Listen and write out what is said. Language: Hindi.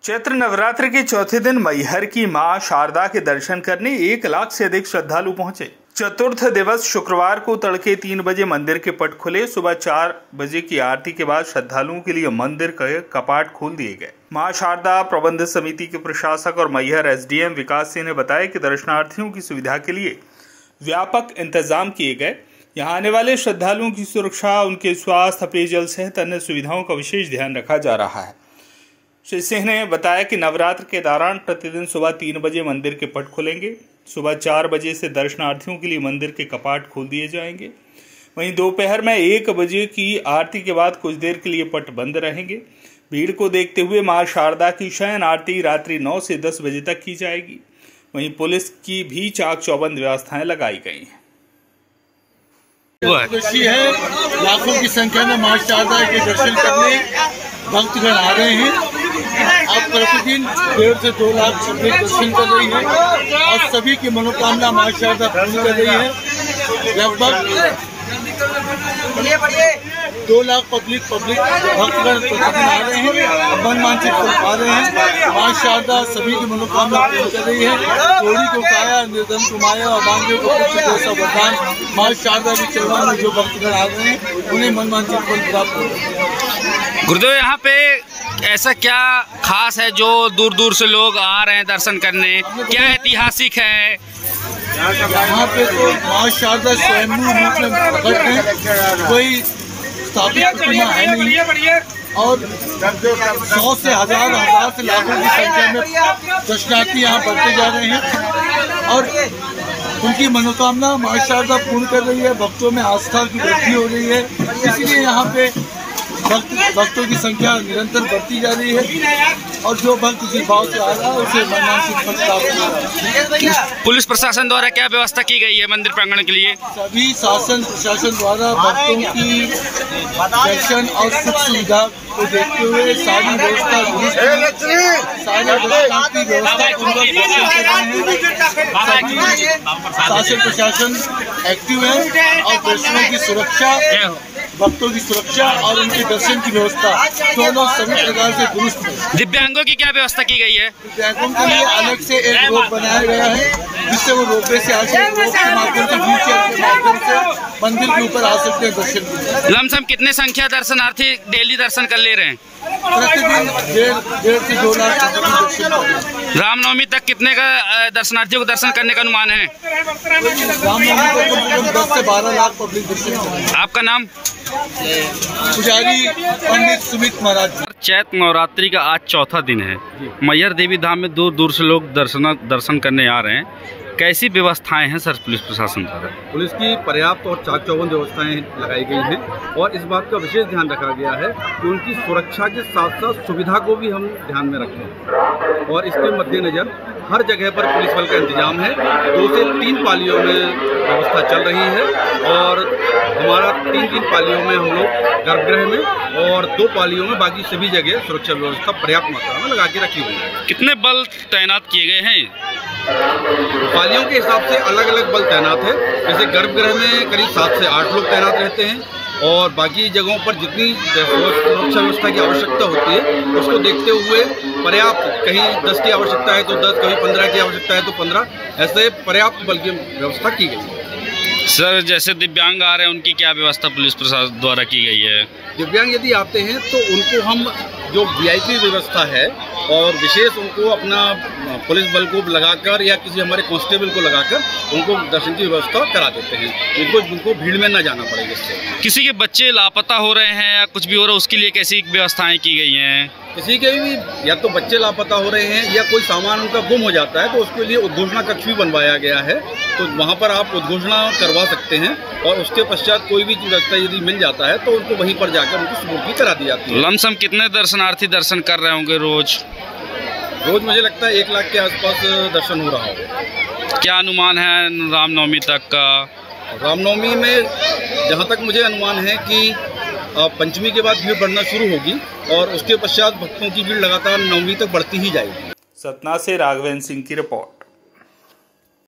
चैत्र नवरात्र के चौथे दिन मैहर की मां शारदा के दर्शन करने 1 लाख से अधिक श्रद्धालु पहुंचे। चतुर्थ दिवस शुक्रवार को तड़के 3 बजे मंदिर के पट खुले। सुबह 4 बजे की आरती के बाद श्रद्धालुओं के लिए मंदिर के कपाट खोल दिए गए। मां शारदा प्रबंध समिति के प्रशासक और मैहर एसडीएम विकास सिंह ने बताया कि दर्शनार्थियों की सुविधा के लिए व्यापक इंतजाम किए गए। यहाँ आने वाले श्रद्धालुओं की सुरक्षा, उनके स्वास्थ्य, पेयजल सहित अन्य सुविधाओं का विशेष ध्यान रखा जा रहा है। श्री सिंह ने बताया कि नवरात्र के दौरान प्रतिदिन सुबह 3 बजे मंदिर के पट खुलेंगे। सुबह 4 बजे से दर्शनार्थियों के लिए मंदिर के कपाट खोल दिए जाएंगे। वहीं दोपहर में 1 बजे की आरती के बाद कुछ देर के लिए पट बंद रहेंगे। भीड़ को देखते हुए मां शारदा की शयन आरती रात्रि 9 से 10 बजे तक की जाएगी। वहीं पुलिस की भी चाक चौबंद व्यवस्थाएं लगाई गई हैं। खुशी है, लाखों की संख्या में मां शारदा के दर्शन करने भक्तगण आ रहे हैं। अब प्रतिदिन 1.5 से 2 लाख पब्लिक दर्शन कर रही है और सभी की मनोकामना मां शारदा पूर्ण कर रही है। लगभग 2 लाख पब्लिक भक्तगण प्रतिदिन आ रहे हैं और मन मानसिक फल पा रहे हैं। मां शारदा सभी की मनोकामना पूर्ण कर रही है। कोड़ी को काया, निर्धन को माया और बांधे को पुत्र जैसा वरदान मां शारदा के चरणों में जो भक्तगण आ रहे हैं उन्हें मन मानसिक फल प्राप्त हो रहे हैं। गुरुदेव, यहाँ पे ऐसा क्या खास है जो दूर दूर से लोग आ रहे हैं दर्शन करने? क्या ऐतिहासिक है यहाँ पे? तो मां शारदा स्वयंभू रूप में प्रकट है, कोई स्थापित प्रतिमा है नहीं और 100 से हजार से लाखों की संख्या में दर्शनार्थी यहाँ बढ़ते जा रहे हैं और उनकी मनोकामना मां शारदा पूर्ण कर रही है। भक्तों में आस्था की वृद्धि हो रही है, इसलिए यहाँ पे भक्तों की संख्या निरंतर बढ़ती जा रही है और जो भक्त जिस भाव से आ रहा है उसे मानसिक फल प्राप्त हो रहा है। पुलिस प्रशासन द्वारा क्या व्यवस्था की गई है मंदिर प्रांगण के लिए? सभी शासन प्रशासन द्वारा भक्तों की दर्शन और सुख सुविधा को देखते हुए सारी व्यवस्था दुरुस्त है। सारे दर्शनार्थ की व्यवस्था पूर्वक दर्शन कर रहे हैं। शासन प्रशासन एक्टिव है और दर्शनों की सुरक्षा, भक्तों की सुरक्षा और उनके दर्शन की व्यवस्था दोनों सभी प्रकार से दुरुस्त है। दिव्यांगों की क्या व्यवस्था की गई है? दिव्यांगों के लिए अलग से एक रोप बनाया गया है जिससे वो रोपवे से आ सकते, रोप के माध्यम से, व्हीलचेयर के माध्यम से मंदिर के ऊपर आ सकते हैं दर्शन के लिए। लमसम कितने संख्या दर्शनार्थी डेली दर्शन कर ले रहे हैं? प्रतिदिन 1.5 से 2 लाख दर्शन कर रहे हैं। रामनवमी तक कितने का दर्शनार्थियों को दर्शन करने का अनुमान है? रामनवमी तक 10 से 12 लाख पब्लिक दर्शन कर रहे हैं। आपका नाम? पुजारी पंडित सुमित महाराज। चैत्र नवरात्रि का आज चौथा दिन है। मैहर देवी धाम में दूर दूर से लोग दर्शन करने आ रहे हैं। कैसी व्यवस्थाएं हैं सर पुलिस प्रशासन द्वारा? पुलिस की पर्याप्त और चाक चौबंद व्यवस्थाएं लगाई गई हैं और इस बात का विशेष ध्यान रखा गया है कि उनकी सुरक्षा के साथ साथ सुविधा को भी हम ध्यान में रखें और इसके मद्देनज़र हर जगह पर पुलिस बल का इंतजाम है। 2 से 3 पालियों में व्यवस्था चल रही है और हमारा 3 पालियों में हम लोग गर्भगृह में और 2 पालियों में बाकी सभी जगह सुरक्षा व्यवस्था पर्याप्त मात्रा में लगा के रखी हुई है। कितने बल तैनात किए गए हैं? पालियों के हिसाब से अलग अलग बल तैनात है। जैसे गर्भगृह में करीब 7 से 8 लोग तैनात रहते हैं और बाकी जगहों पर जितनी सुरक्षा व्यवस्था की आवश्यकता होती है उसको देखते हुए पर्याप्त, कहीं 10 की आवश्यकता है तो 10, कहीं 15 की आवश्यकता है तो 15, ऐसे पर्याप्त बल की व्यवस्था की गई है। सर, जैसे दिव्यांग आ रहे हैं उनकी क्या व्यवस्था पुलिस प्रशासन द्वारा की गई है? दिव्यांग यदि आते हैं तो उनको हम जो वीआईपी व्यवस्था है और विशेष उनको अपना पुलिस बल को लगाकर या किसी हमारे कांस्टेबल को लगाकर उनको दर्शन की व्यवस्था करा देते हैं। उनको भीड़ में न जाना पड़ेगा। इससे किसी के बच्चे लापता हो रहे हैं या कुछ भी हो रहा है उसके लिए कैसी व्यवस्थाएं की गई हैं? किसी के भी या तो बच्चे लापता हो रहे हैं या कोई सामान उनका गुम हो जाता है तो उसके लिए उद्घोषणा कक्ष भी बनवाया गया है, तो वहाँ पर आप उद्घोषणा करवा सकते हैं और उसके पश्चात कोई भी व्यवस्था यदि मिल जाता है तो उनको वहीं पर जाकर उनकी सुपुर्दी करा दी जाती है। लमसम कितने दर्शनार्थी दर्शन कर रहे होंगे रोज? मुझे लगता है 1 लाख के आसपास दर्शन हो रहा होगा। क्या अनुमान है रामनवमी तक का? रामनवमी में जहाँ तक मुझे अनुमान है कि पंचमी के बाद भीड़ बढ़ना शुरू होगी और उसके पश्चात भक्तों की भीड़ लगातार नवमी तक बढ़ती ही जाएगी। सतना से राघवेंद्र सिंह की रिपोर्ट।